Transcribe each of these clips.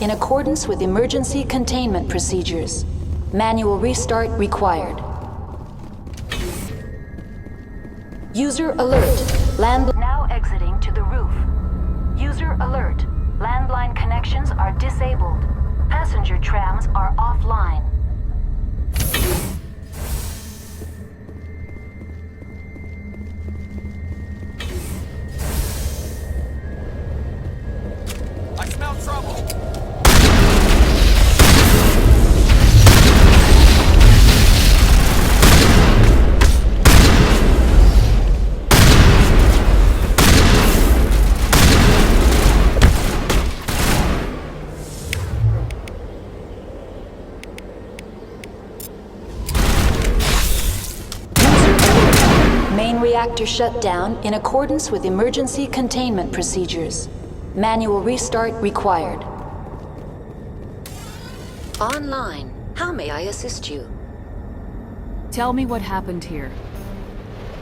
In accordance with emergency containment procedures. Manual restart required. User alert. Now exiting to the roof. User alert. Landline connections are disabled. Passenger trams are offline. I smell trouble. Main reactor shut down in accordance with emergency containment procedures. Manual restart required. Online. How may I assist you? Tell me what happened here.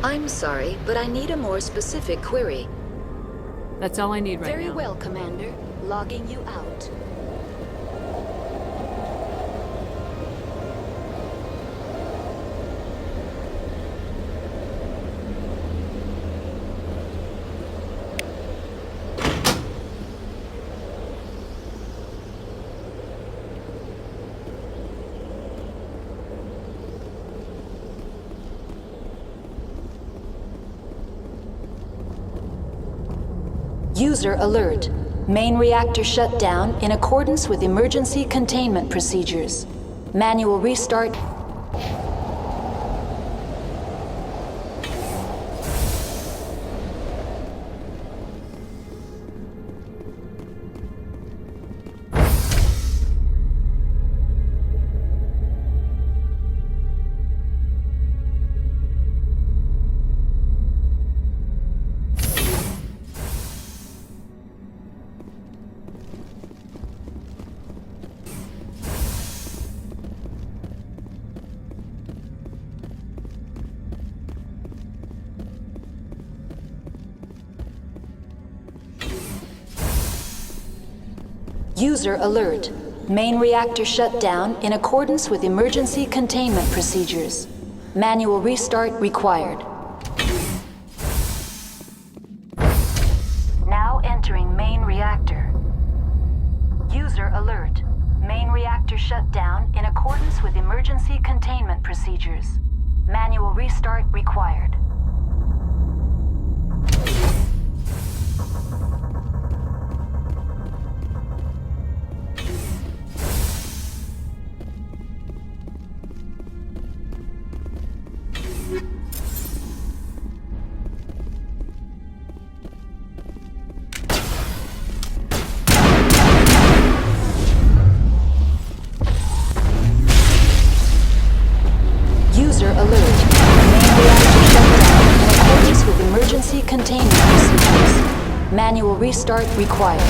I'm sorry, but I need a more specific query. That's all I need right now. Very well, Commander. Logging you out. User alert. Main reactor shut down in accordance with emergency containment procedures. Manual restart. User alert. Main reactor shut down in accordance with emergency containment procedures. Manual restart required. Now entering main reactor. User alert. Main reactor shut down in accordance with emergency containment procedures. Manual restart required. User alert. Main reactor shut down in accordance with emergency containment procedures. Manual restart required.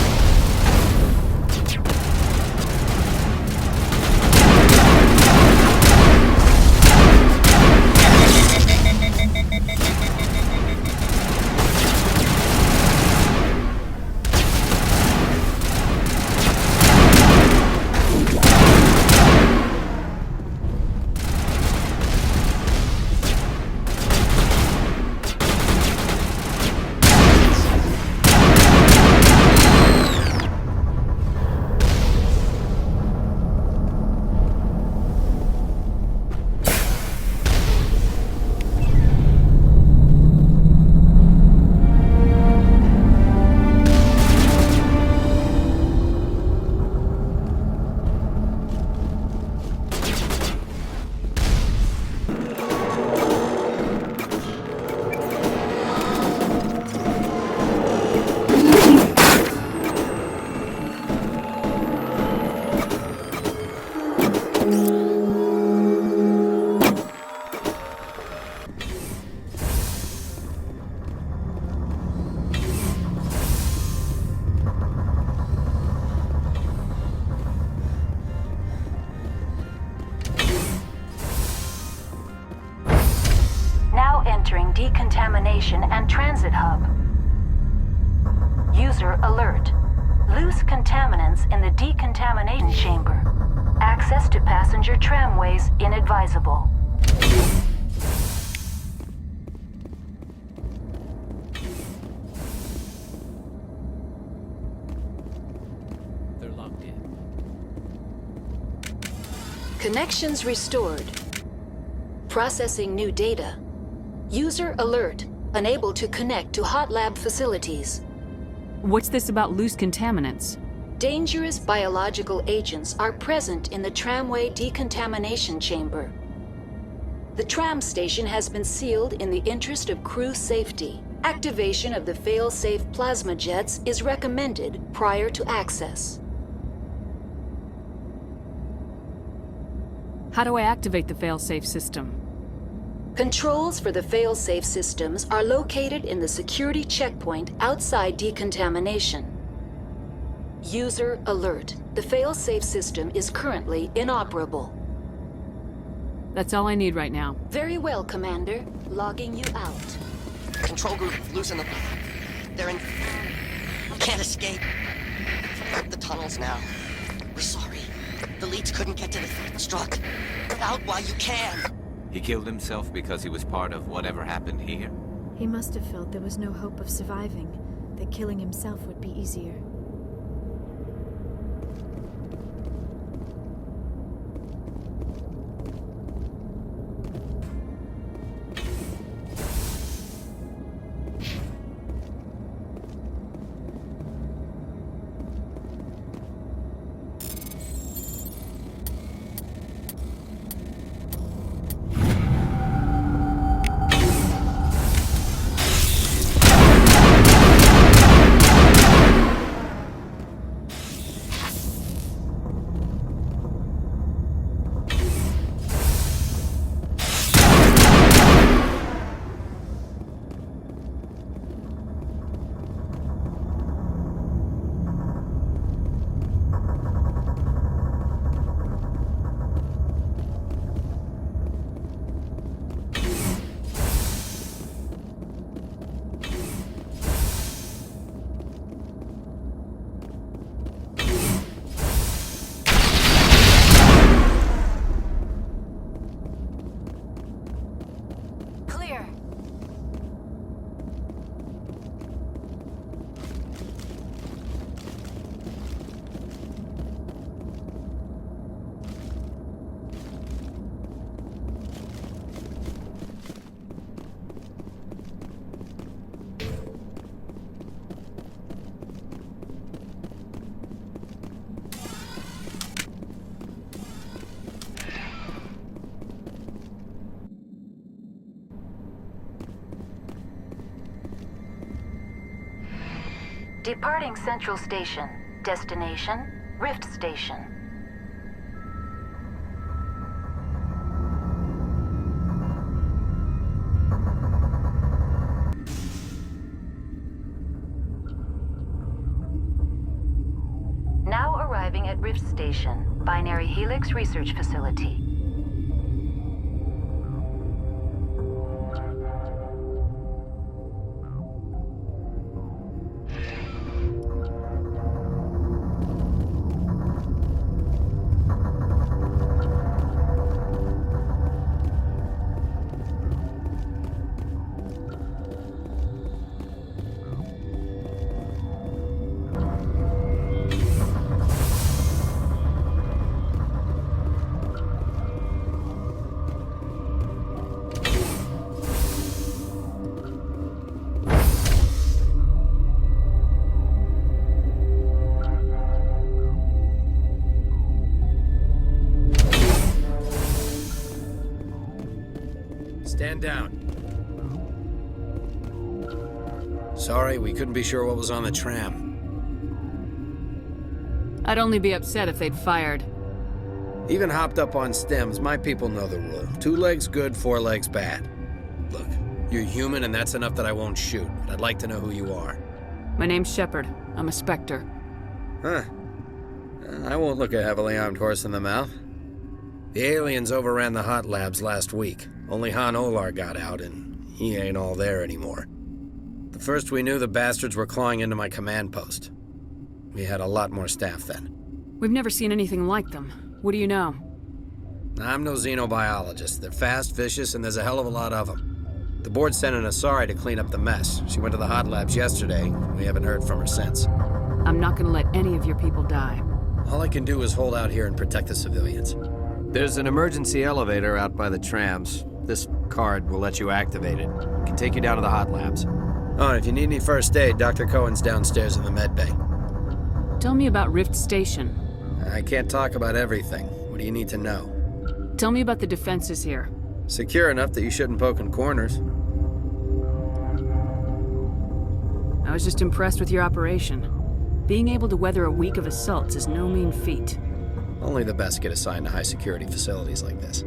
decontamination and transit hub. User alert. Loose contaminants in the decontamination chamber. Access to passenger tramways inadvisable. They're locked in. Connections restored. Processing new data. User alert. Unable to connect to hot lab facilities. What's this about loose contaminants? Dangerous biological agents are present in the tramway decontamination chamber. The tram station has been sealed in the interest of crew safety. Activation of the fail-safe plasma jets is recommended prior to access. How do I activate the failsafe system? Controls for the fail-safe systems are located in the security checkpoint outside decontamination. User alert. The fail-safe system is currently inoperable. That's all I need right now. Very well, Commander. Logging you out. Control group, loosen them. They're in... Can't escape. The tunnels now. We're sorry. The leads couldn't get to the struck. Get out while you can. He killed himself because he was part of whatever happened here. He must have felt there was no hope of surviving, that killing himself would be easier. Departing Central Station. Destination, Rift Station. Now arriving at Rift Station, Binary Helix Research Facility. Stand down. Sorry, we couldn't be sure what was on the tram. I'd only be upset if they'd fired. Even hopped up on stems, my people know the rule. 2 legs good, 4 legs bad. Look, you're human and that's enough that I won't shoot, but I'd like to know who you are. My name's Shepard. I'm a Spectre. Huh. I won't look a heavily armed horse in the mouth. The aliens overran the hot labs last week. Only Han Olar got out, and he ain't all there anymore. The first we knew, the bastards were clawing into my command post. We had a lot more staff then. We've never seen anything like them. What do you know? I'm no xenobiologist. They're fast, vicious, and there's a hell of a lot of them. The board sent an Asari to clean up the mess. She went to the hot labs yesterday. We haven't heard from her since. I'm not gonna let any of your people die. All I can do is hold out here and protect the civilians. There's an emergency elevator out by the trams. This card will let you activate it. It can take you down to the hot labs. Oh, and if you need any first aid, Dr. Cohen's downstairs in the med bay. Tell me about Rift Station. I can't talk about everything. What do you need to know? Tell me about the defenses here. Secure enough that you shouldn't poke in corners. I was just impressed with your operation. Being able to weather a week of assaults is no mean feat. Only the best get assigned to high-security facilities like this.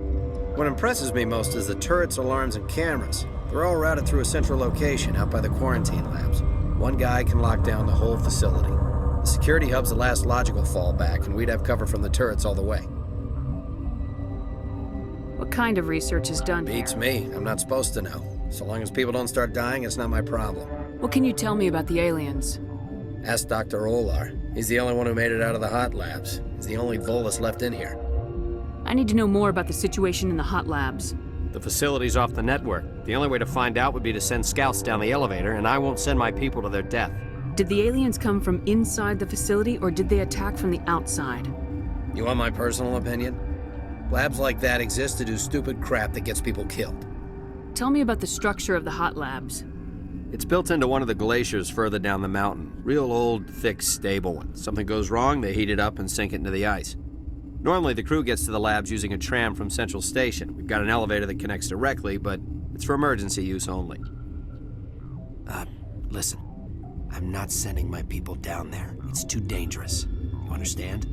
What impresses me most is the turrets, alarms, and cameras. They're all routed through a central location out by the quarantine labs. One guy can lock down the whole facility. The security hub's the last logical fallback, and we'd have cover from the turrets all the way. What kind of research is done here? Beats me. I'm not supposed to know. So long as people don't start dying, it's not my problem. What can you tell me about the aliens? Ask Dr. Olar. He's the only one who made it out of the hot labs. He's the only Volus left in here. I need to know more about the situation in the hot labs. The facility's off the network. The only way to find out would be to send scouts down the elevator, and I won't send my people to their death. Did the aliens come from inside the facility, or did they attack from the outside? You want my personal opinion? Labs like that exist to do stupid crap that gets people killed. Tell me about the structure of the hot labs. It's built into one of the glaciers further down the mountain. Real old, thick, stable one. Something goes wrong, they heat it up and sink it into the ice. Normally, the crew gets to the labs using a tram from Central Station. We've got an elevator that connects directly, but it's for emergency use only. Listen. I'm not sending my people down there. It's too dangerous. You understand?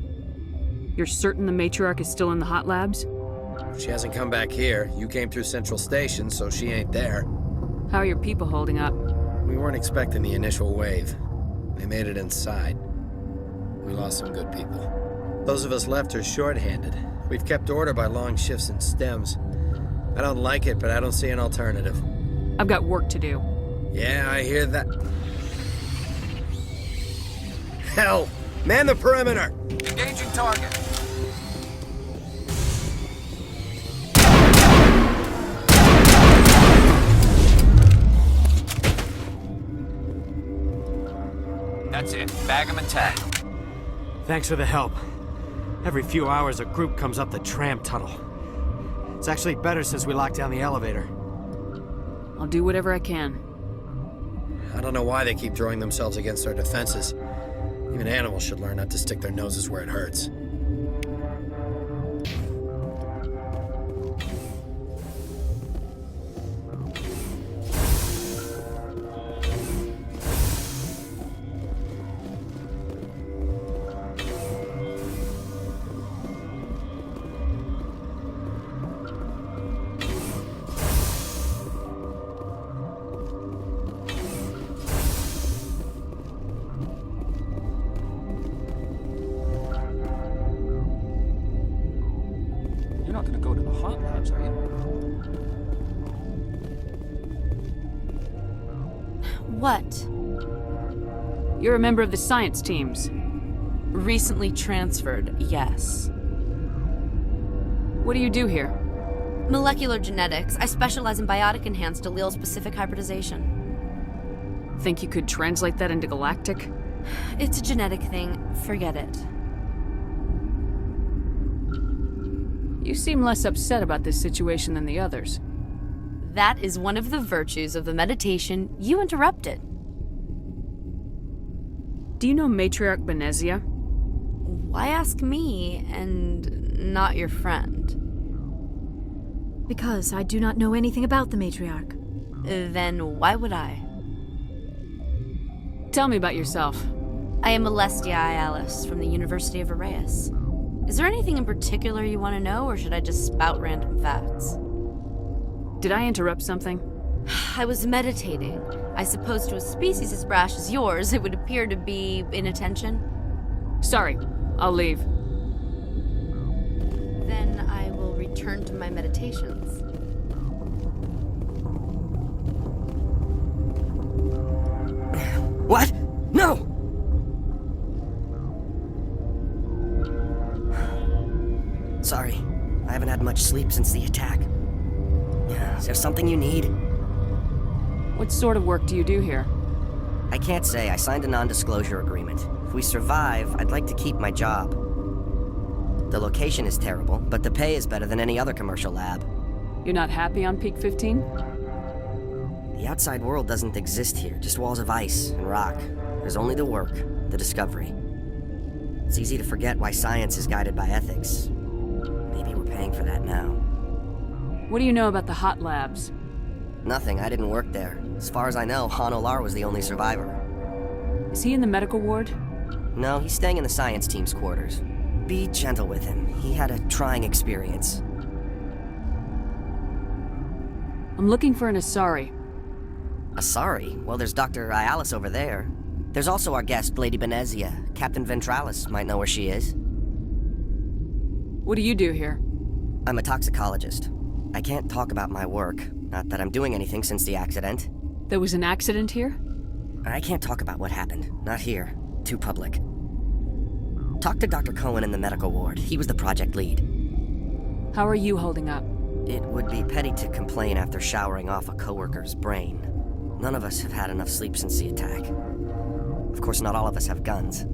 You're certain the matriarch is still in the hot labs? She hasn't come back here. You came through Central Station, so she ain't there. How are your people holding up? We weren't expecting the initial wave. They made it inside. We lost some good people. Those of us left are short-handed. We've kept order by long shifts in stems. I don't like it, but I don't see an alternative. I've got work to do. Yeah, I hear that. Hell! Man the perimeter! Engaging target. That's it. Bag him and tag him. Thanks for the help. Every few hours, a group comes up the tram tunnel. It's actually better since we locked down the elevator. I'll do whatever I can. I don't know why they keep throwing themselves against our defenses. Even animals should learn not to stick their noses where it hurts. You're not going to go to the hot labs, are you? What? You're a member of the science teams. Recently transferred, yes. What do you do here? Molecular genetics. I specialize in biotic-enhanced allele-specific hybridization. Think you could translate that into galactic? It's a genetic thing. Forget it. You seem less upset about this situation than the others. That is one of the virtues of the meditation you interrupted. Do you know Matriarch Benezia? Why ask me and not your friend? Because I do not know anything about the matriarch. Then why would I? Tell me about yourself. I am Alestia Ialis from the University of Arraeus. Is there anything in particular you want to know, or should I just spout random facts? Did I interrupt something? I was meditating. I suppose to a species as brash as yours, it would appear to be inattention. Sorry, I'll leave. Then I will return to my meditations. What? No! Sorry, I haven't had much sleep since the attack. Is there something you need? What sort of work do you do here? I can't say. I signed a non-disclosure agreement. If we survive, I'd like to keep my job. The location is terrible, but the pay is better than any other commercial lab. You're not happy on Peak 15? The outside world doesn't exist here, just walls of ice and rock. There's only the work, the discovery. It's easy to forget why science is guided by ethics. Maybe we're paying for that now. What do you know about the hot labs? Nothing, I didn't work there. As far as I know, Han Olar was the only survivor. Is he in the medical ward? No, he's staying in the science team's quarters. Be gentle with him. He had a trying experience. I'm looking for an Asari. Asari? Well, there's Dr. Ialis over there. There's also our guest, Lady Benezia. Captain Ventralis might know where she is. What do you do here? I'm a toxicologist. I can't talk about my work. Not that I'm doing anything since the accident. There was an accident here? I can't talk about what happened. Not here. Too public. Talk to Dr. Cohen in the medical ward. He was the project lead. How are you holding up? It would be petty to complain after showering off a coworker's brain. None of us have had enough sleep since the attack. Of course, not all of us have guns.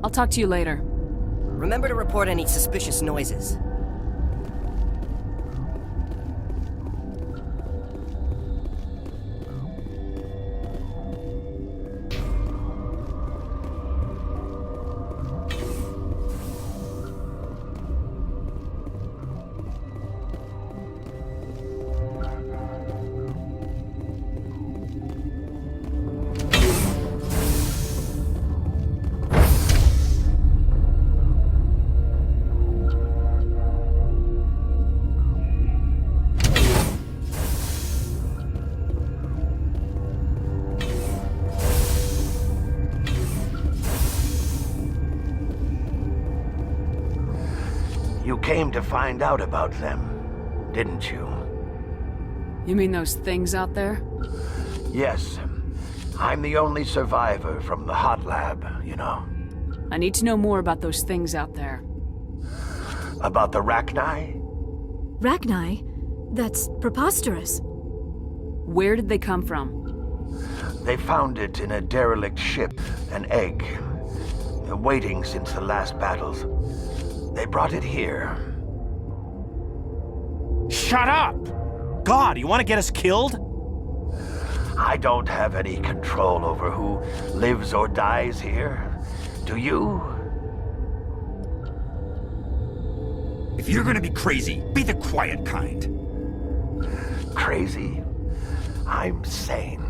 I'll talk to you later. Remember to report any suspicious noises. You came to find out about them, didn't you? You mean those things out there? Yes. I'm the only survivor from the hot lab, you know. I need to know more about those things out there. About the Rachni? Rachni? That's preposterous. Where did they come from? They found it in a derelict ship, an egg, waiting since the last battles. They brought it here. Shut up! God, you want to get us killed? I don't have any control over who lives or dies here. Do you? If you're gonna be crazy, be the quiet kind. Crazy? I'm sane.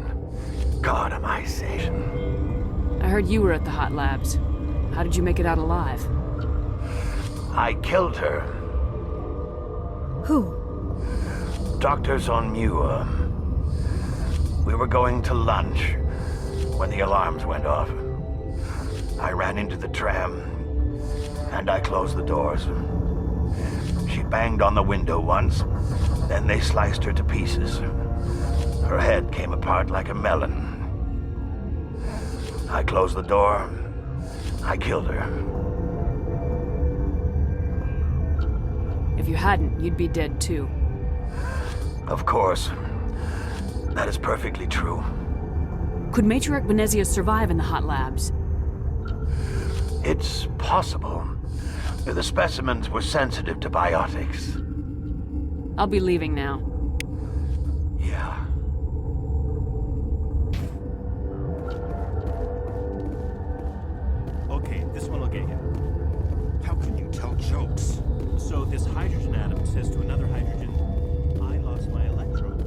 God, am I sane. I heard you were at the hot labs. How did you make it out alive? I killed her. Who? Doctors on Muir. We were going to lunch when the alarms went off. I ran into the tram, and I closed the doors. She banged on the window once, then they sliced her to pieces. Her head came apart like a melon. I closed the door. I killed her. If you hadn't, you'd be dead too. Of course. That is perfectly true. Could Matriarch Benezia survive in the hot labs? It's possible. The specimens were sensitive to biotics. I'll be leaving now. Yeah. Okay, this one will get you. How can you tell jokes? So this hydrogen atom says to another hydrogen, I lost my electrode.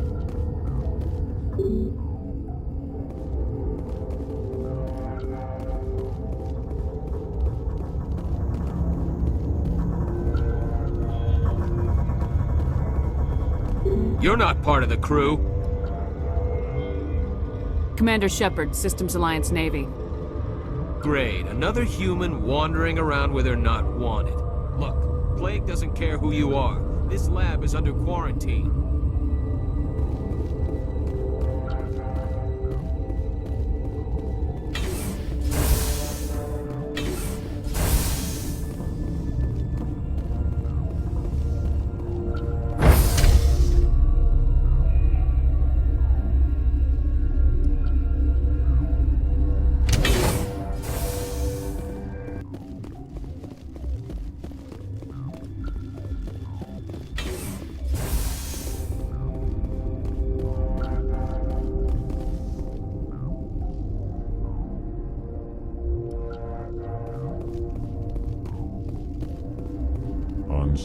You're not part of the crew. Commander Shepard, Systems Alliance Navy. Great, another human wandering around where they're not wanted. Look, Plague doesn't care who you are. This lab is under quarantine.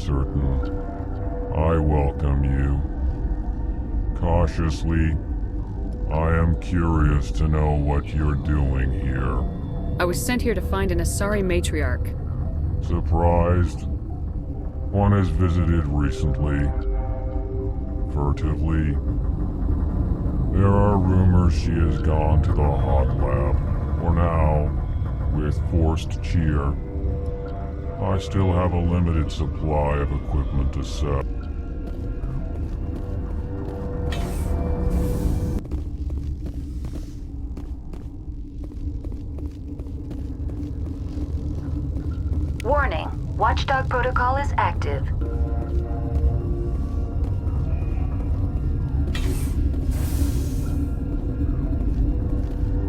uncertain. I welcome you. Cautiously, I am curious to know what you're doing here. I was sent here to find an Asari matriarch. Surprised? One has visited recently. Furtively. There are rumors she has gone to the hot lab. For now, with forced cheer. I still have a limited supply of equipment to sell. Warning. Watchdog protocol is active.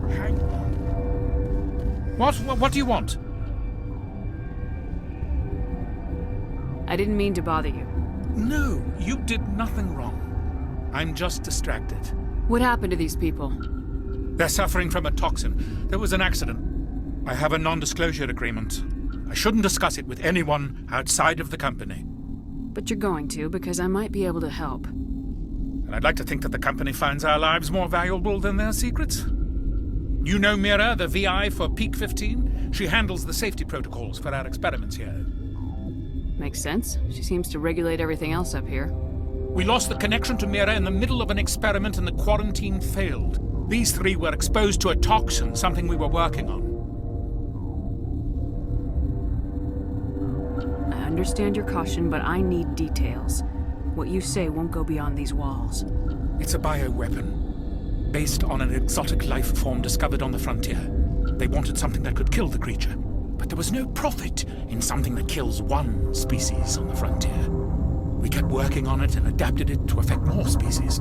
Hang on. What do you want? I didn't mean to bother you. No, you did nothing wrong. I'm just distracted. What happened to these people? They're suffering from a toxin. There was an accident. I have a non-disclosure agreement. I shouldn't discuss it with anyone outside of the company. But you're going to, because I might be able to help. And I'd like to think that the company finds our lives more valuable than their secrets. You know Mira, the VI for Peak 15? She handles the safety protocols for our experiments here. Makes sense. She seems to regulate everything else up here. We lost the connection to Mira in the middle of an experiment and the quarantine failed. These three were exposed to a toxin, something we were working on. I understand your caution, but I need details. What you say won't go beyond these walls. It's a bioweapon, based on an exotic life form discovered on the frontier. They wanted something that could kill the creature, but there was no profit in something that kills one species on the frontier. We kept working on it and adapted it to affect more species.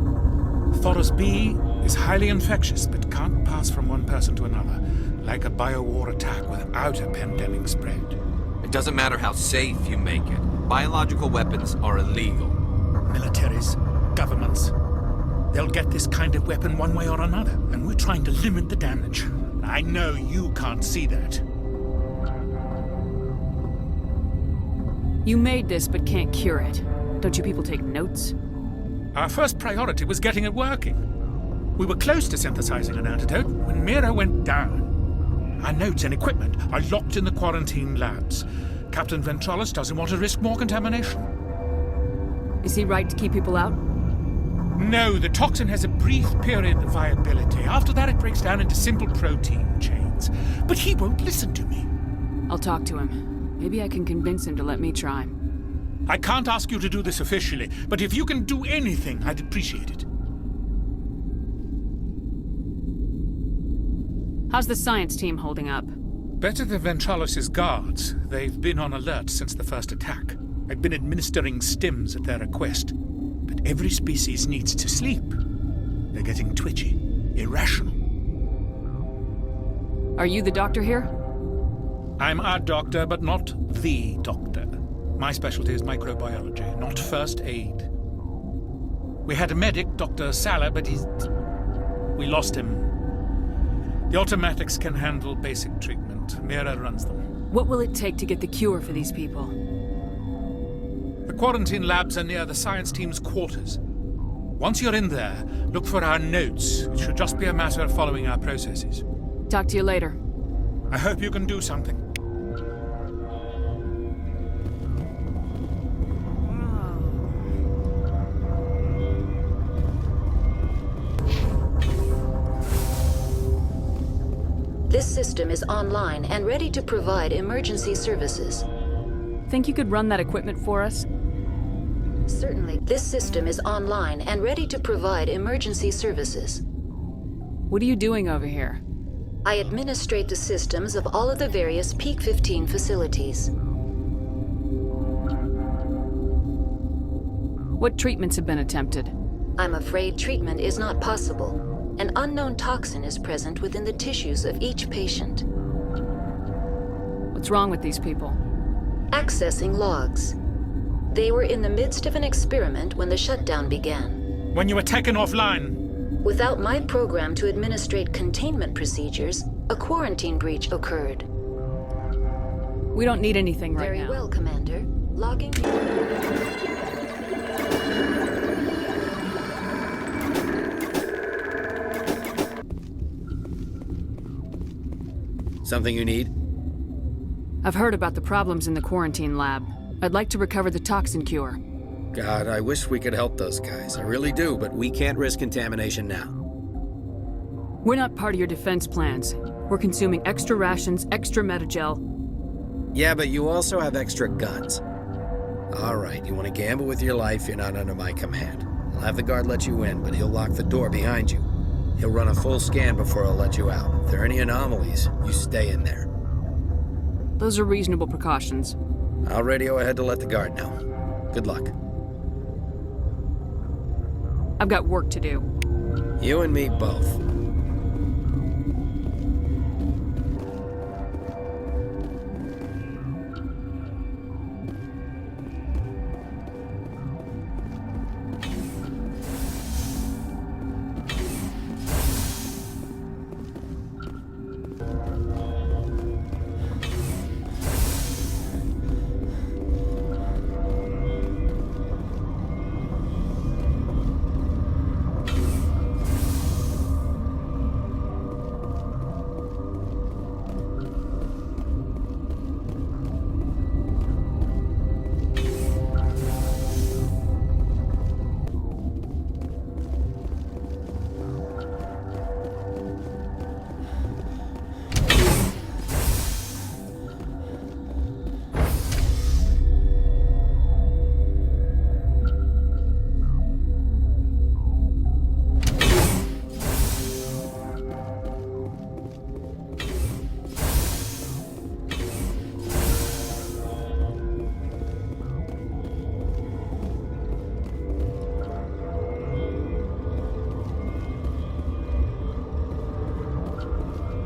Thoros B is highly infectious, but can't pass from one person to another, like a biowar attack without a pandemic spread. It doesn't matter how safe you make it. Biological weapons are illegal. Militaries, governments, they'll get this kind of weapon one way or another, and we're trying to limit the damage. I know you can't see that. You made this, but can't cure it. Don't you people take notes? Our first priority was getting it working. We were close to synthesizing an antidote when Mira went down. Our notes and equipment are locked in the quarantine labs. Captain Ventralis doesn't want to risk more contamination. Is he right to keep people out? No, the toxin has a brief period of viability. After that, it breaks down into simple protein chains. But he won't listen to me. I'll talk to him. Maybe I can convince him to let me try. I can't ask you to do this officially, but if you can do anything, I'd appreciate it. How's the science team holding up? Better than Ventralis' guards. They've been on alert since the first attack. I've been administering stims at their request. But every species needs to sleep. They're getting twitchy, irrational. Are you the doctor here? I'm a doctor, but not the doctor. My specialty is microbiology, not first aid. We had a medic, Dr. Salah, but we lost him. The automatics can handle basic treatment. Mira runs them. What will it take to get the cure for these people? The quarantine labs are near the science team's quarters. Once you're in there, look for our notes. It should just be a matter of following our processes. Talk to you later. I hope you can do something. This system is online and ready to provide emergency services. Think you could run that equipment for us? Certainly. This system is online and ready to provide emergency services. What are you doing over here? I administrate the systems of all of the various Peak 15 facilities. What treatments have been attempted? I'm afraid treatment is not possible. An unknown toxin is present within the tissues of each patient. What's wrong with these people? Accessing logs. They were in the midst of an experiment when the shutdown began. When you were taken offline. Without my program to administrate containment procedures, a quarantine breach occurred. We don't need anything right now. Very well, Commander. Logging. Something you need? I've heard about the problems in the quarantine lab. I'd like to recover the toxin cure. God, I wish we could help those guys. I really do, but we can't risk contamination now. We're not part of your defense plans. We're consuming extra rations, extra Metagel. Yeah, but you also have extra guns. All right, you want to gamble with your life, you're not under my command. I'll have the guard let you in, but he'll lock the door behind you. He'll run a full scan before he'll let you out. If there are any anomalies, you stay in there. Those are reasonable precautions. I'll radio ahead to let the guard know. Good luck. I've got work to do. You and me both.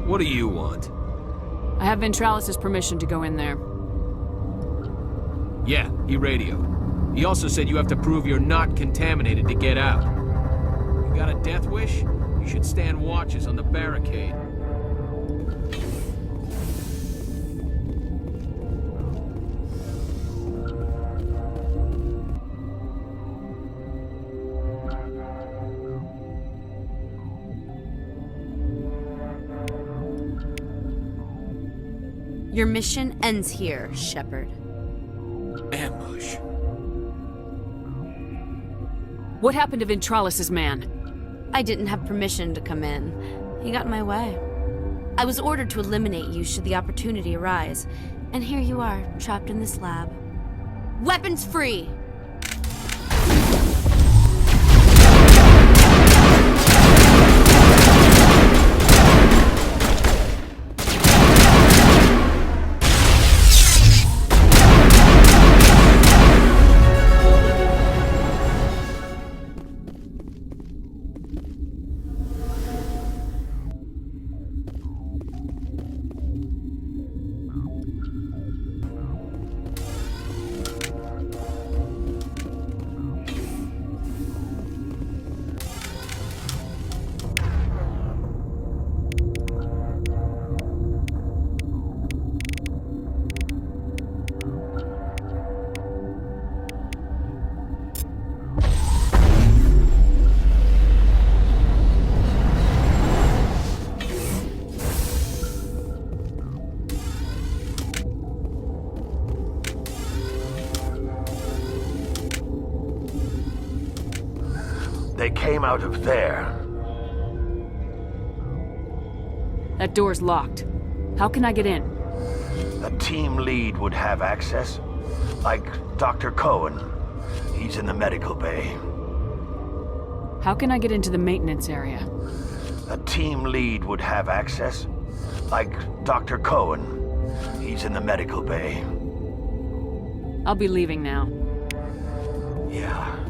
What do you want? I have Ventralis' permission to go in there. Yeah, he radioed. He also said you have to prove you're not contaminated to get out. You got a death wish? You should stand watches on the barricade. Your mission ends here, Shepard. Ambush. What happened to Ventralis' man? I didn't have permission to come in. He got in my way. I was ordered to eliminate you should the opportunity arise. And here you are, trapped in this lab. Weapons free! They came out of there. That door's locked. How can I get in? A team lead would have access. Like Dr. Cohen. He's in the medical bay. How can I get into the maintenance area? A team lead would have access. Like Dr. Cohen. He's in the medical bay. I'll be leaving now. Yeah.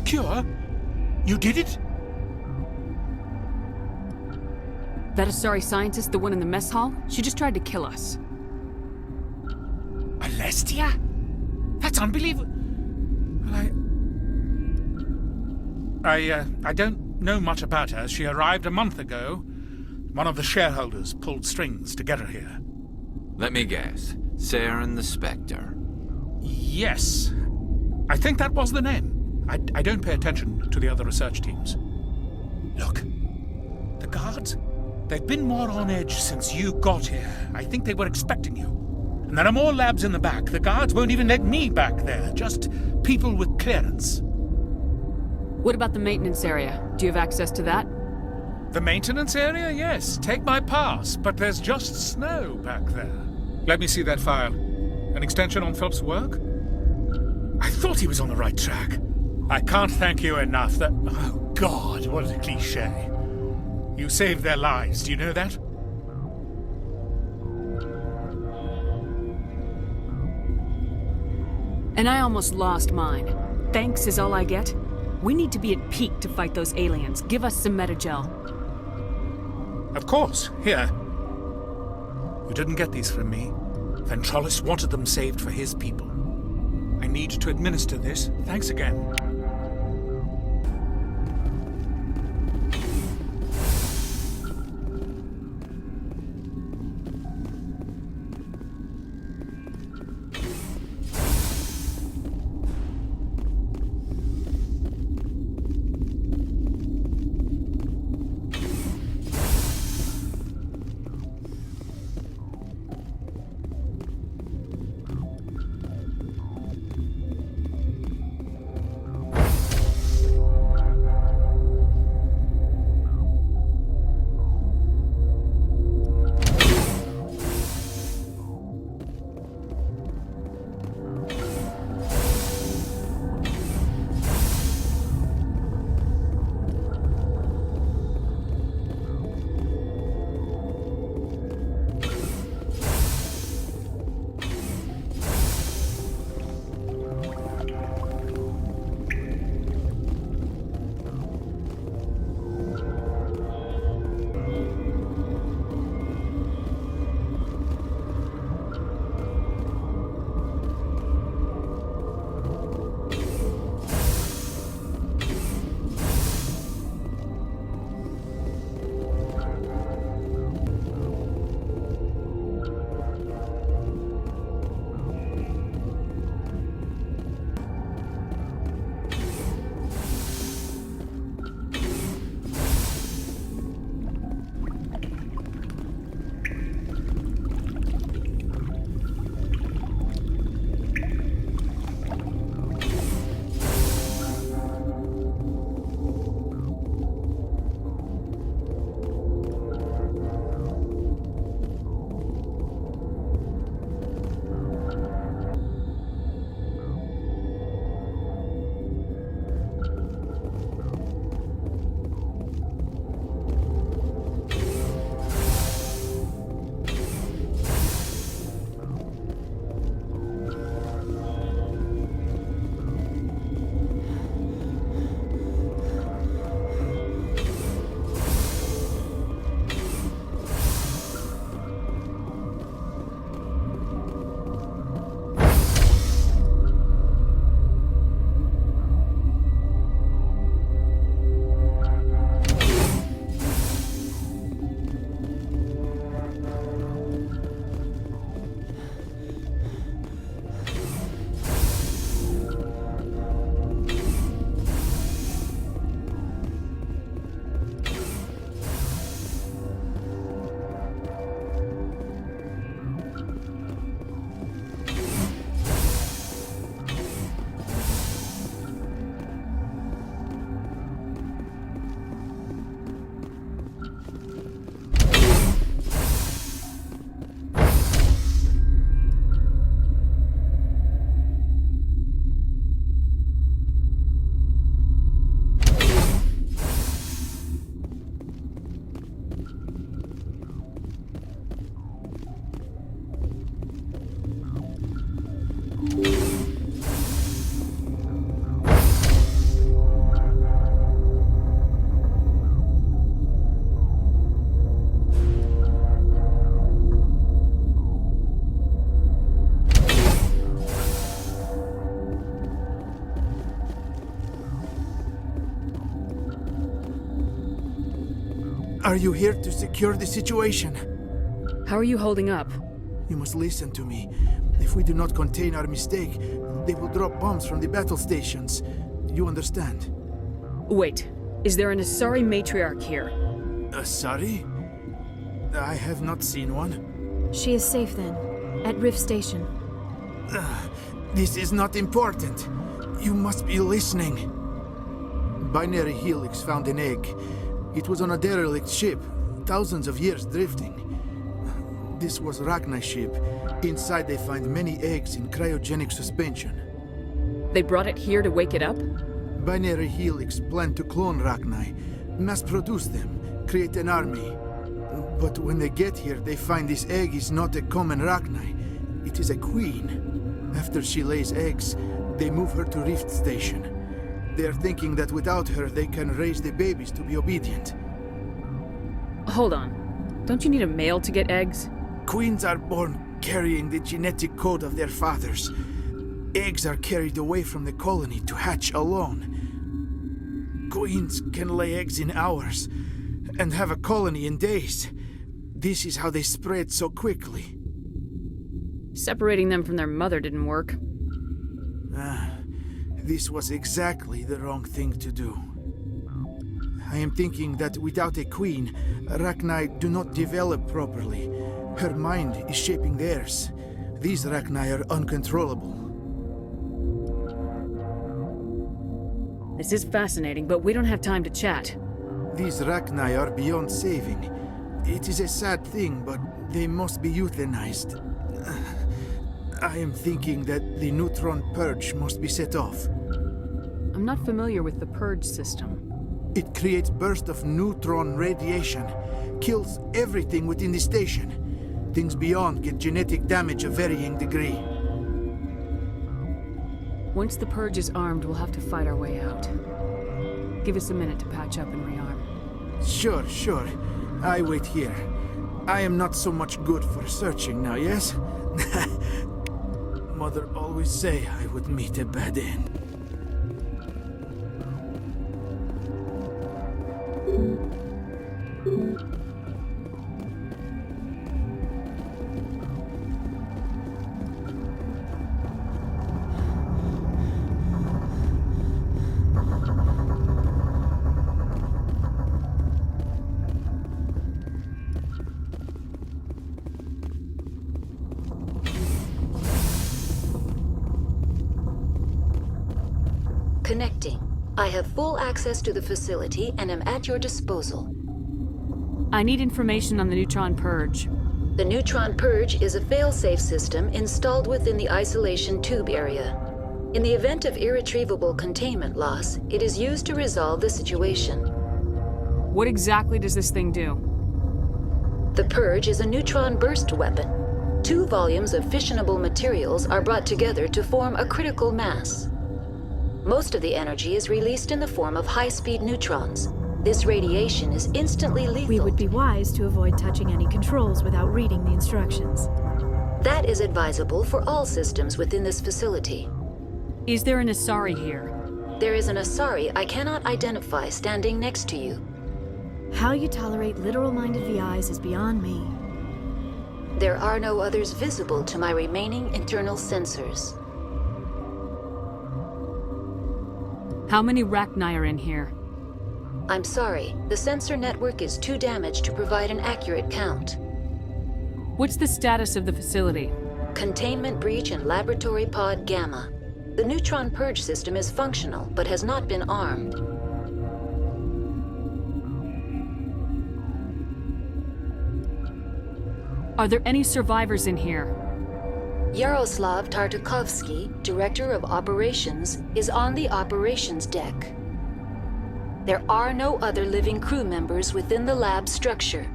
cure? You did it? That Asari scientist, the one in the mess hall? She just tried to kill us. Alestia? That's unbelievable. Well, I don't know much about her. She arrived a month ago. One of the shareholders pulled strings to get her here. Let me guess. Saren the Spectre. Yes. I think that was the name. I don't pay attention to the other research teams. Look, the guards, they've been more on edge since you got here. I think they were expecting you. And there are more labs in the back. The guards won't even let me back there. Just people with clearance. What about the maintenance area? Do you have access to that? The maintenance area? Yes. Take my pass. But there's just snow back there. Let me see that file. An extension on Phelps' work? I thought he was on the right track. I can't thank you enough. That... Oh, God, what a cliché. You saved their lives. Do you know that? And I almost lost mine. Thanks is all I get? We need to be at peak to fight those aliens. Give us some Metagel. Of course. Here. You didn't get these from me. Ventrolis wanted them saved for his people. I need to administer this. Thanks again. Are you here to secure the situation? How are you holding up? You must listen to me. If we do not contain our mistake, they will drop bombs from the battle stations. You understand? Wait, is there an Asari matriarch here? Asari? I have not seen one. She is safe then, at Rift Station. This is not important. You must be listening. Binary Helix found an egg. It was on a derelict ship, thousands of years drifting. This was Rachni's ship. Inside they find many eggs in cryogenic suspension. They brought it here to wake it up? Binary Helix planned to clone Rachni, mass-produce them, create an army. But when they get here, they find this egg is not a common Rachni. It is a queen. After she lays eggs, they move her to Rift Station. They are thinking that without her, they can raise the babies to be obedient. Hold on. Don't you need a male to get eggs? Queens are born carrying the genetic code of their fathers. Eggs are carried away from the colony to hatch alone. Queens can lay eggs in hours and have a colony in days. This is how they spread so quickly. Separating them from their mother didn't work. This was exactly the wrong thing to do. I am thinking that without a queen, Rachni do not develop properly. Her mind is shaping theirs. These Rachni are uncontrollable. This is fascinating, but we don't have time to chat. These Rachni are beyond saving. It is a sad thing, but they must be euthanized. I am thinking that the neutron purge must be set off. I'm not familiar with the purge system. It creates bursts of neutron radiation, kills everything within the station. Things beyond get genetic damage of varying degree. Once the purge is armed, we'll have to fight our way out. Give us a minute to patch up and rearm. Sure. I wait here. I am not so much good for searching now, yes? Mother always say I would meet a bad end. Connecting. I have full access to the facility and am at your disposal. I need information on the neutron purge. The neutron purge is a fail-safe system installed within the isolation tube area. In the event of irretrievable containment loss, it is used to resolve the situation. What exactly does this thing do? The purge is a neutron burst weapon. 2 volumes of fissionable materials are brought together to form a critical mass. Most of the energy is released in the form of high-speed neutrons. This radiation is instantly lethal. We would be wise to avoid touching any controls without reading the instructions. That is advisable for all systems within this facility. Is there an Asari here? There is an Asari I cannot identify standing next to you. How you tolerate literal-minded VIs is beyond me. There are no others visible to my remaining internal sensors. How many Rachni are in here? I'm sorry, the sensor network is too damaged to provide an accurate count. What's the status of the facility? Containment breach in Laboratory Pod Gamma. The neutron purge system is functional, but has not been armed. Are there any survivors in here? Yaroslav Tartakovsky, Director of Operations, is on the operations deck. There are no other living crew members within the lab structure.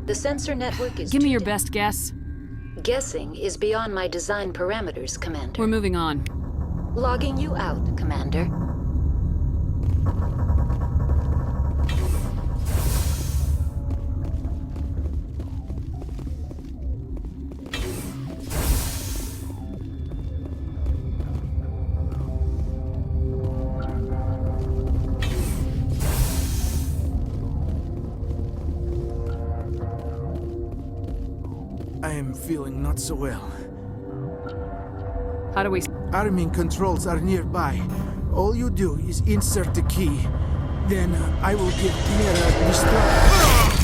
The sensor network is... Give me your best guess. Guessing is beyond my design parameters, Commander. We're moving on. Logging you out, Commander. I am feeling not so well. How do we... Arming controls are nearby. All you do is insert the key. Then I will give Mira the start.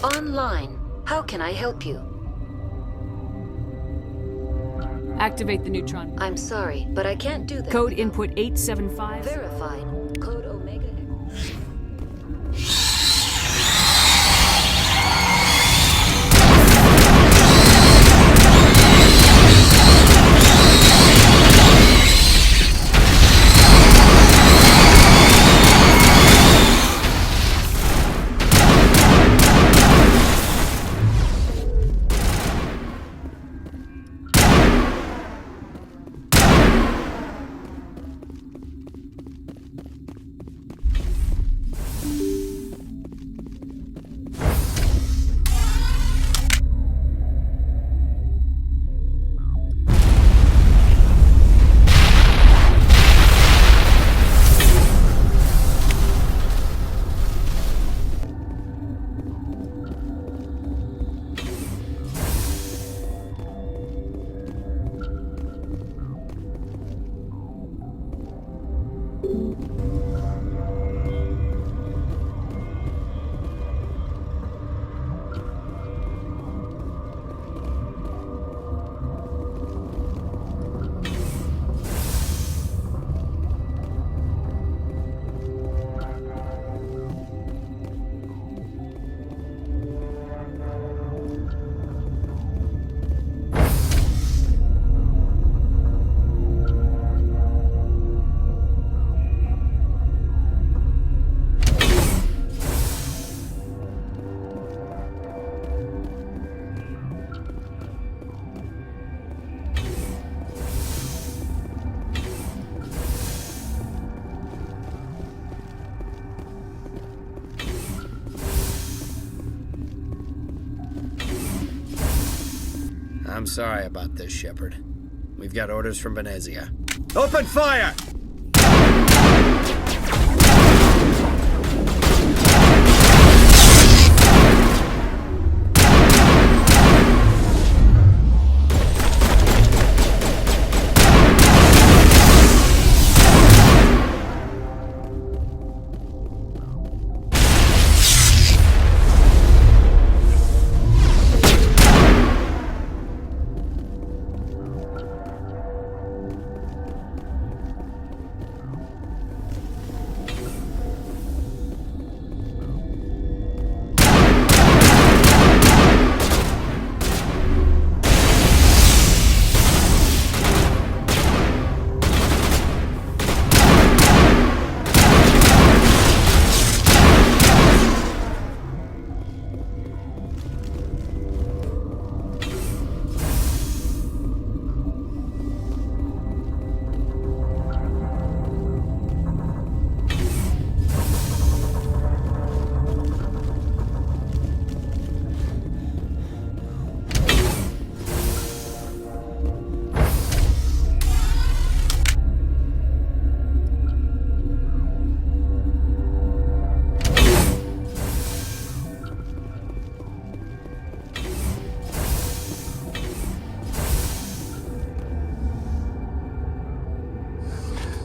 Online. How can I help you? Activate the neutron. I'm sorry, but I can't do that. Code input 875. Verified. Code Omega. I'm sorry about this, Shepard. We've got orders from Venezia. Open fire!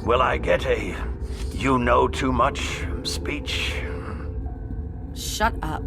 Will I get a "you know too much" speech? Shut up.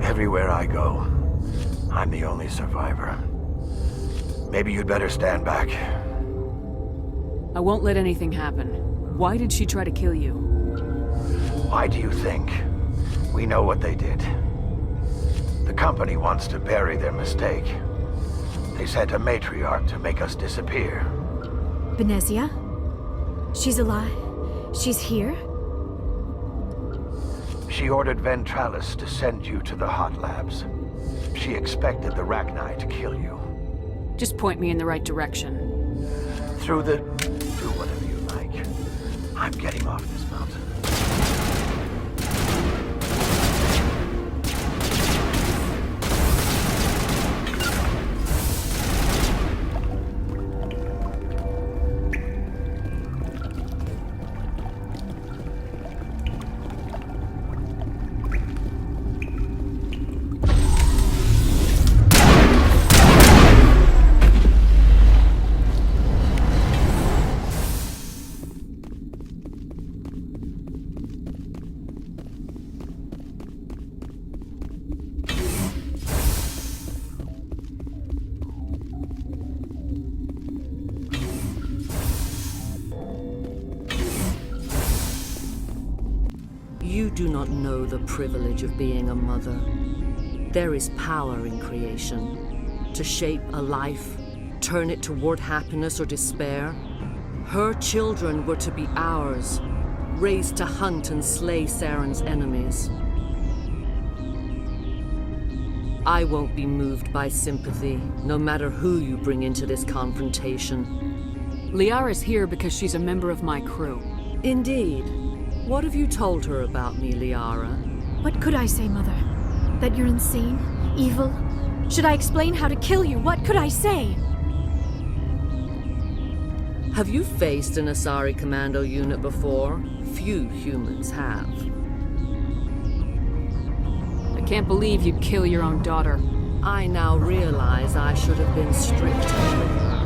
Everywhere I go, I'm the only survivor. Maybe you'd better stand back. I won't let anything happen. Why did she try to kill you? Why do you think? We know what they did. The company wants to bury their mistake. They sent a matriarch to make us disappear. Benezia? She's alive? She's here? She ordered Ventralis to send you to the hot labs. She expected the Rachni to kill you. Just point me in the right direction. Do whatever you like. I'm getting off this mountain. You do not know the privilege of being a mother. There is power in creation. To shape a life, turn it toward happiness or despair. Her children were to be ours, raised to hunt and slay Saren's enemies. I won't be moved by sympathy, no matter who you bring into this confrontation. Liara's here because she's a member of my crew. Indeed. What have you told her about me, Liara? What could I say, Mother? That you're insane? Evil? Should I explain how to kill you? What could I say? Have you faced an Asari commando unit before? Few humans have. I can't believe you'd kill your own daughter. I now realize I should have been stricter with her.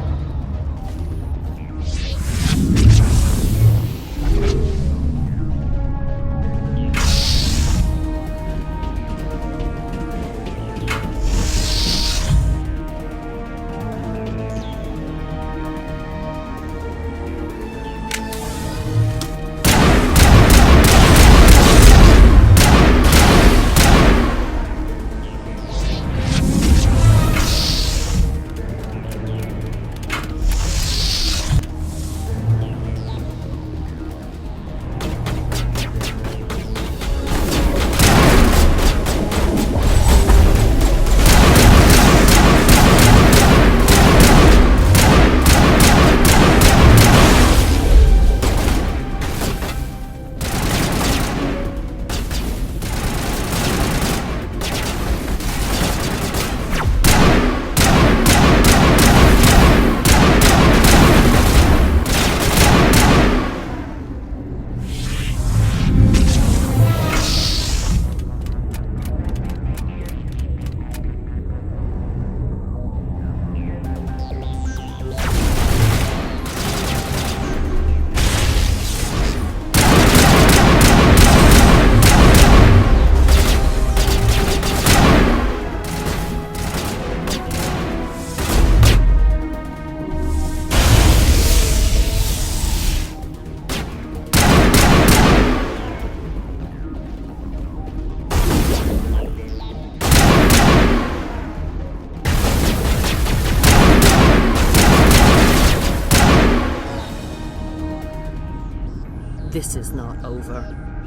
This is not over.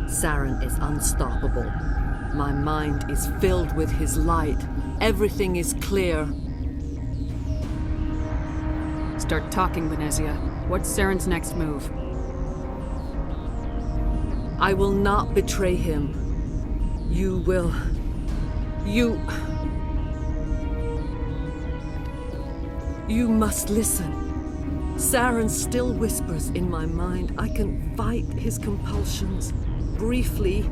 Saren is unstoppable. My mind is filled with his light. Everything is clear. Start talking, Benezia. What's Saren's next move? I will not betray him. You will... You must listen. Saren still whispers in my mind. I can fight his compulsions, briefly,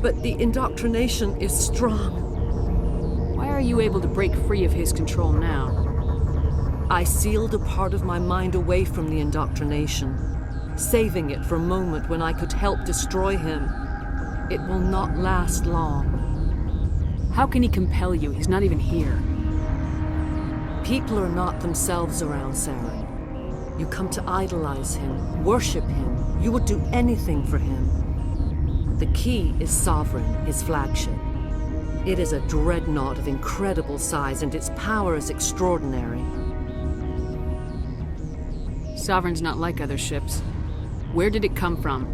but the indoctrination is strong. Why are you able to break free of his control now? I sealed a part of my mind away from the indoctrination, saving it for a moment when I could help destroy him. It will not last long. How can he compel you? He's not even here. People are not themselves around Saren. You come to idolize him, worship him. You would do anything for him. The key is Sovereign, his flagship. It is a dreadnought of incredible size, and its power is extraordinary. Sovereign's not like other ships. Where did it come from?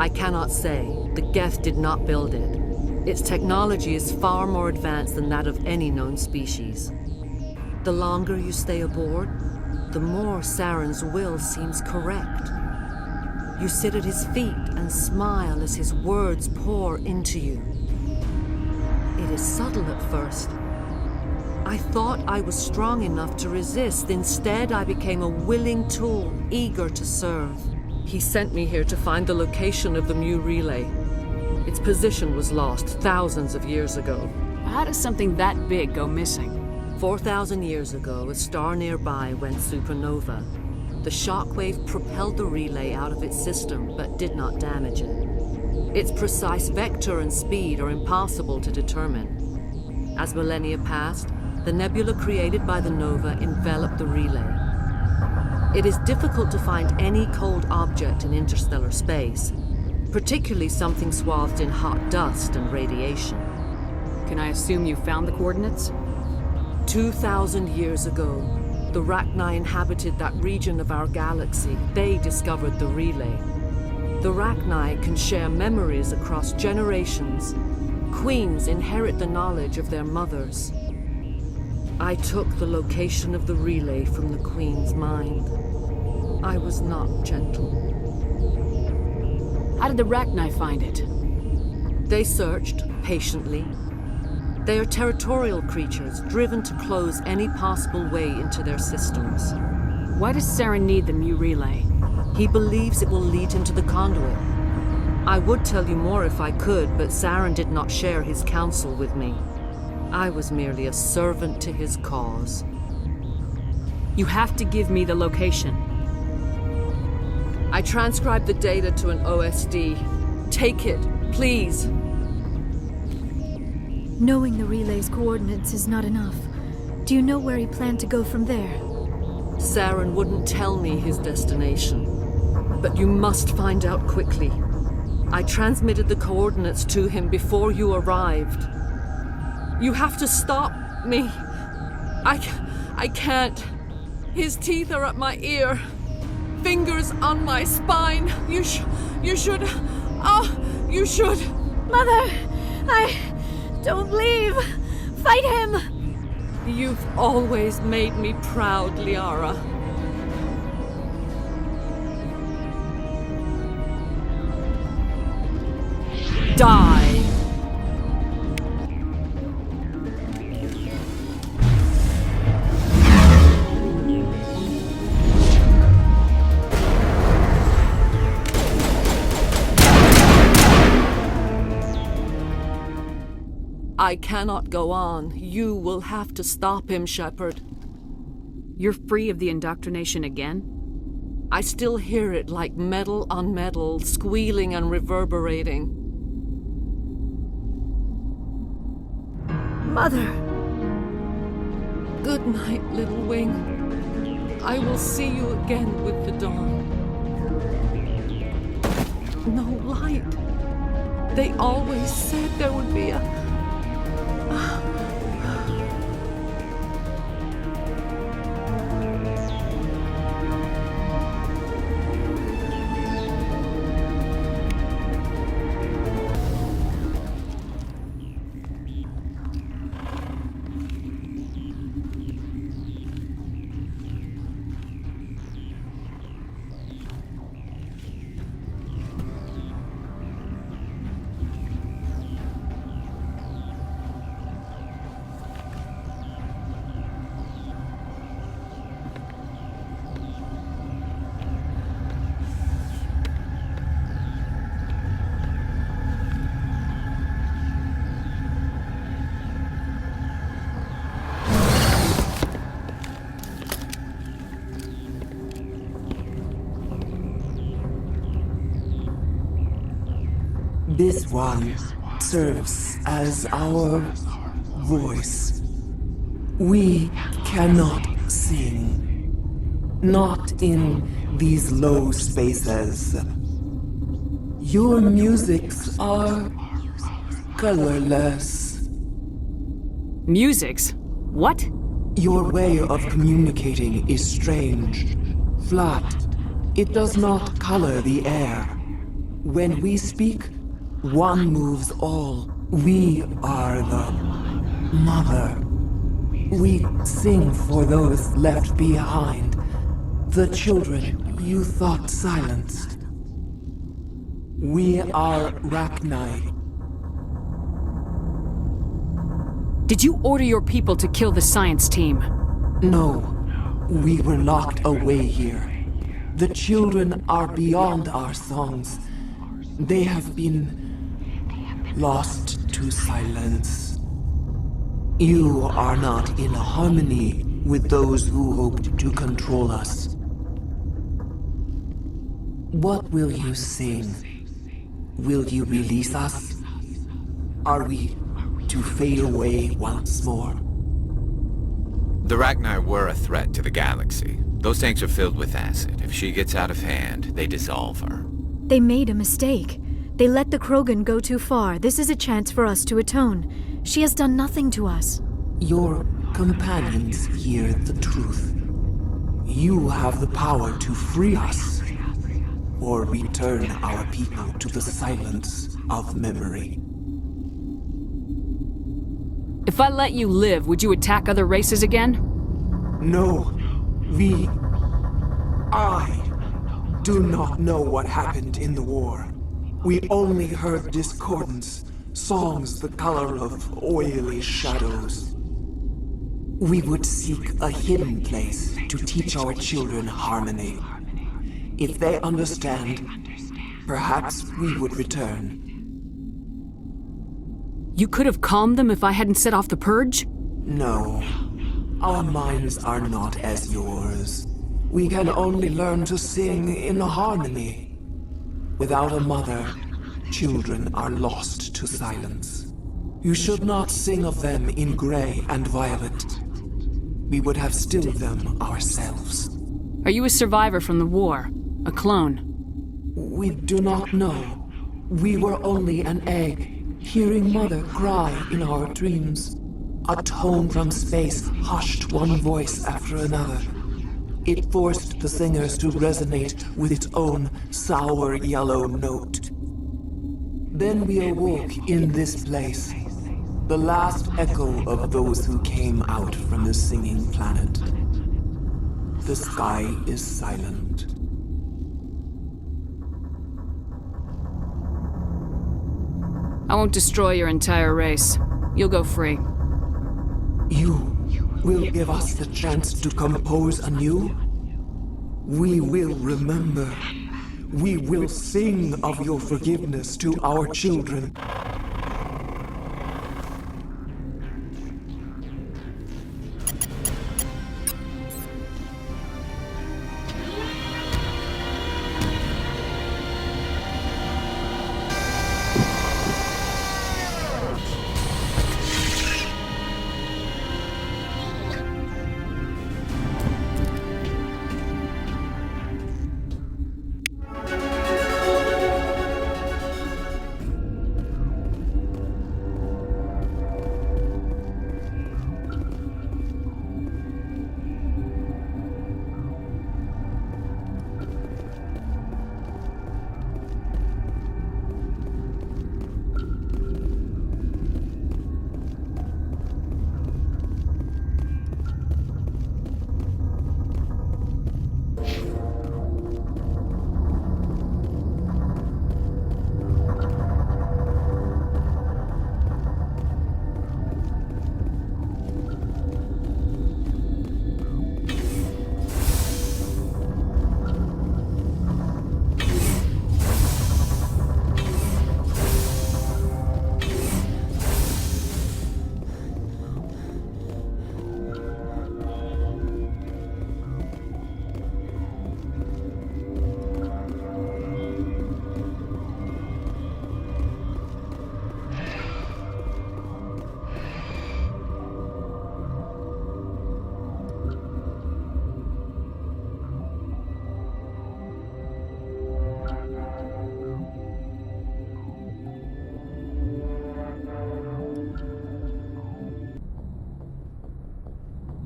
I cannot say. The Geth did not build it. Its technology is far more advanced than that of any known species. The longer you stay aboard, the more Saren's will seems correct. You sit at his feet and smile as his words pour into you. It is subtle at first. I thought I was strong enough to resist. Instead, I became a willing tool, eager to serve. He sent me here to find the location of the Mu relay. Its position was lost thousands of years ago. How does something that big go missing? 4,000 years ago, a star nearby went supernova. The shockwave propelled the relay out of its system, but did not damage it. Its precise vector and speed are impossible to determine. As millennia passed, the nebula created by the nova enveloped the relay. It is difficult to find any cold object in interstellar space, particularly something swathed in hot dust and radiation. Can I assume you found the coordinates? 2,000 years ago, the Rachni inhabited that region of our galaxy. They discovered the relay. The Rachni can share memories across generations. Queens inherit the knowledge of their mothers. I took the location of the relay from the Queen's mind. I was not gentle. How did the Rachni find it? They searched, patiently. They are territorial creatures, driven to close any possible way into their systems. Why does Saren need the Mu relay? He believes it will lead him to the conduit. I would tell you more if I could, but Saren did not share his counsel with me. I was merely a servant to his cause. You have to give me the location. I transcribed the data to an OSD. Take it, please. Knowing the relay's coordinates is not enough. Do you know where he planned to go from there? Saren wouldn't tell me his destination. But you must find out quickly. I transmitted the coordinates to him before you arrived. You have to stop me. I can't. His teeth are at my ear. Fingers on my spine. You should. Oh, you should. Mother, don't leave. Fight him. You've always made me proud, Liara. Die. I cannot go on. You will have to stop him, Shepard. You're free of the indoctrination again? I still hear it like metal on metal, squealing and reverberating. Mother! Good night, little wing. I will see you again with the dawn. No light. They always said there would be a... This one serves as our voice. We cannot sing. Not in these low spaces. Your musics are colorless. Musics? What? Your way of communicating is strange, flat. It does not color the air. When we speak, one moves all. We are the mother. We sing for those left behind, the children you thought silenced. We are Rachni. Did you order your people to kill the science team? No, we were locked away here. The children are beyond our songs. They have been lost to silence. You are not in harmony with those who hoped to control us. What will you sing? Will you release us? Are we to fade away once more? The Rachni were a threat to the galaxy. Those tanks are filled with acid. If she gets out of hand, they dissolve her. They made a mistake. They let the Krogan go too far. This is a chance for us to atone. She has done nothing to us. Your companions hear the truth. You have the power to free us, or return our people to the silence of memory. If I let you live, would you attack other races again? No. I do not know what happened in the war. We only heard discordance, songs the color of oily shadows. We would seek a hidden place to teach our children harmony. If they understand, perhaps we would return. You could have calmed them if I hadn't set off the purge? No. Our minds are not as yours. We can only learn to sing in harmony. Without a mother, children are lost to silence. You should not sing of them in gray and violet. We would have stilled them ourselves. Are you a survivor from the war? A clone? We do not know. We were only an egg, hearing Mother cry in our dreams. A tone from space hushed one voice after another. It forced the singers to resonate with its own sour yellow note. Then we awoke in this place, the last echo of those who came out from the singing planet. The sky is silent. I won't destroy your entire race. You'll go free. You will give us the chance to compose anew? We will remember. We will sing of your forgiveness to our children.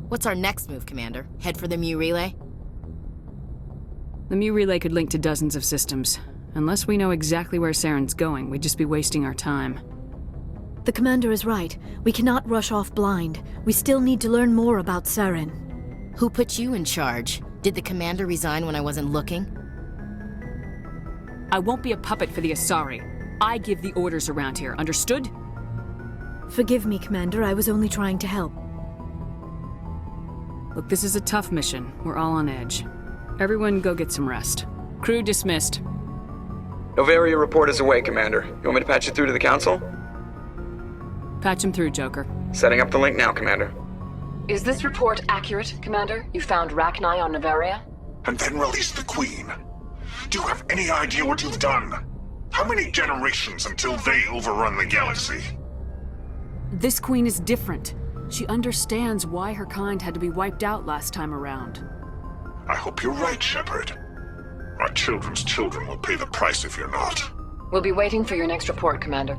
What's our next move, Commander? Head for the Mu Relay? The Mu Relay could link to dozens of systems. Unless we know exactly where Saren's going, we'd just be wasting our time. The Commander is right. We cannot rush off blind. We still need to learn more about Saren. Who put you in charge? Did the Commander resign when I wasn't looking? I won't be a puppet for the Asari. I give the orders around here, understood? Forgive me, Commander. I was only trying to help. Look, this is a tough mission. We're all on edge. Everyone go get some rest. Crew dismissed. Noveria report is away, Commander. You want me to patch it through to the Council? Patch him through, Joker. Setting up the link now, Commander. Is this report accurate, Commander? You found Rachni on Noveria? And then released the Queen. Do you have any idea what you've done? How many generations until they overrun the galaxy? This Queen is different. She understands why her kind had to be wiped out last time around. I hope you're right, Shepard. My children's children will pay the price if you're not. We'll be waiting for your next report, Commander.